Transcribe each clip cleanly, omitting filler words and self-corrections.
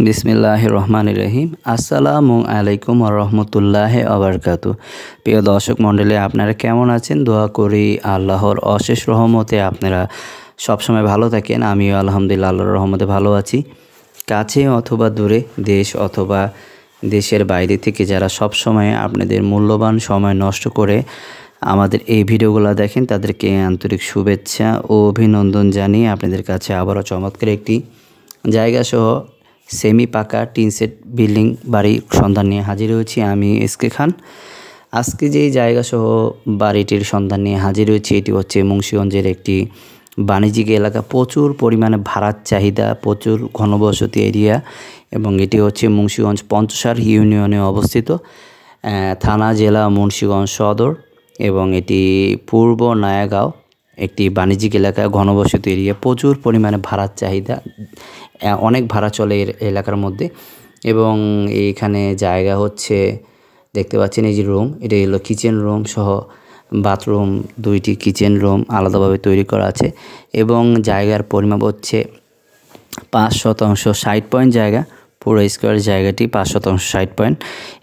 বিসমিল্লাহির রহমানির রহিম। আসসালামু আলাইকুম ওয়া রাহমাতুল্লাহি ওয়া বারাকাতুহু। প্রিয় দর্শক মণ্ডলী, আপনারা কেমন আছেন? দোয়া করি আল্লাহর অশেষ রহমতে আপনারা সবসময় ভালো থাকেন। আমিও আলহামদুলিল্লাহ আল্লাহর রহমতে ভালো আছি। কাছে অথবা দূরে, দেশ অথবা দেশের বাইরে থেকে যারা সবসময় আপনাদের মূল্যবান সময় নষ্ট করে আমাদের এই ভিডিওগুলো দেখেন, তাদেরকে আন্তরিক শুভেচ্ছা ও অভিনন্দন জানিয়ে আপনাদের কাছে আবারও চমৎকার একটি জায়গাসহ সেমি পাকা টিন সেট বিল্ডিং বাড়ির সন্ধান নিয়ে হাজির হয়েছি আমি এসকে খান। আজকে যেই জায়গাসহ বাড়িটির সন্ধান নিয়ে হাজির হয়েছি, এটি হচ্ছে মুন্সিগঞ্জের একটি বাণিজ্যিক এলাকা। প্রচুর পরিমাণে ভাড়ার চাহিদা, প্রচুর ঘনবসতি এরিয়া, এবং এটি হচ্ছে মুন্সিগঞ্জ পঞ্চসার ইউনিয়নে অবস্থিত। থানা জেলা মুন্সিগঞ্জ সদর, এবং এটি পূর্ব নায়াগাঁও একটি বাণিজ্যিক এলাকা, ঘনবসতি এরিয়া। প্রচুর পরিমাণে ভাড়ার চাহিদা, অনেক ভাড়া চলে এলাকার মধ্যে। এবং এইখানে জায়গা হচ্ছে দেখতে পাচ্ছেন, এই যে রুম, এটা হলো কিচেন রুম সহ বাথরুম, দুইটি কিচেন রুম আলাদাভাবে তৈরি করা আছে। এবং জায়গার পরিমাপ হচ্ছে 5% 60 পয়েন্ট জায়গা। পুরো স্কোয়ার জায়গাটি 5% 60 পয়েন্ট,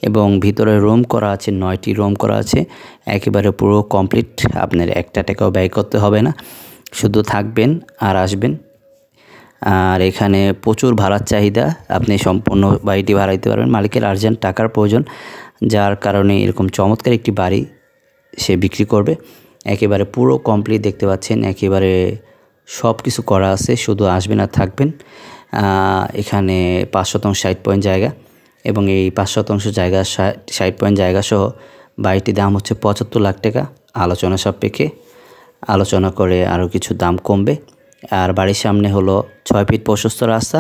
এবং ভিতরে রুম করা আছে 9টি রুম করা আছে। একেবারে পুরো কমপ্লিট, আপনার একটা টাকাও ব্যয় করতে হবে না, শুধু থাকবেন আর আসবেন। আর এখানে প্রচুর ভাড়ার চাহিদা, আপনি সম্পূর্ণ বাড়িটি ভাড়া দিতে পারবেন। মালিকের আর্জেন্ট টাকার প্রয়োজন, যার কারণে এরকম চমৎকার একটি বাড়ি সে বিক্রি করবে। একেবারে পুরো কমপ্লিট দেখতে পাচ্ছেন, একেবারে সব কিছু করা আছে, শুধু আসবেন আর থাকবেন। এখানে 5% 60 পয়েন্ট জায়গা, এবং এই 5% জায়গা 60 পয়েন্ট জায়গা সহ বাড়িটির দাম হচ্ছে 75 লাখ টাকা। আলোচনা সাপেক্ষে আলোচনা করে আরও কিছু দাম কমবে। আর বাড়ির সামনে হলো 6 ফিট প্রশস্ত রাস্তা,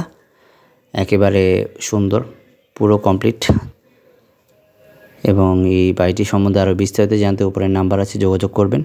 একেবারে সুন্দর, পুরো কমপ্লিট। এবং এই বাড়িটি সম্বন্ধে আরও বিস্তারিত জানতে উপরের নাম্বার আছে, যোগাযোগ করবেন।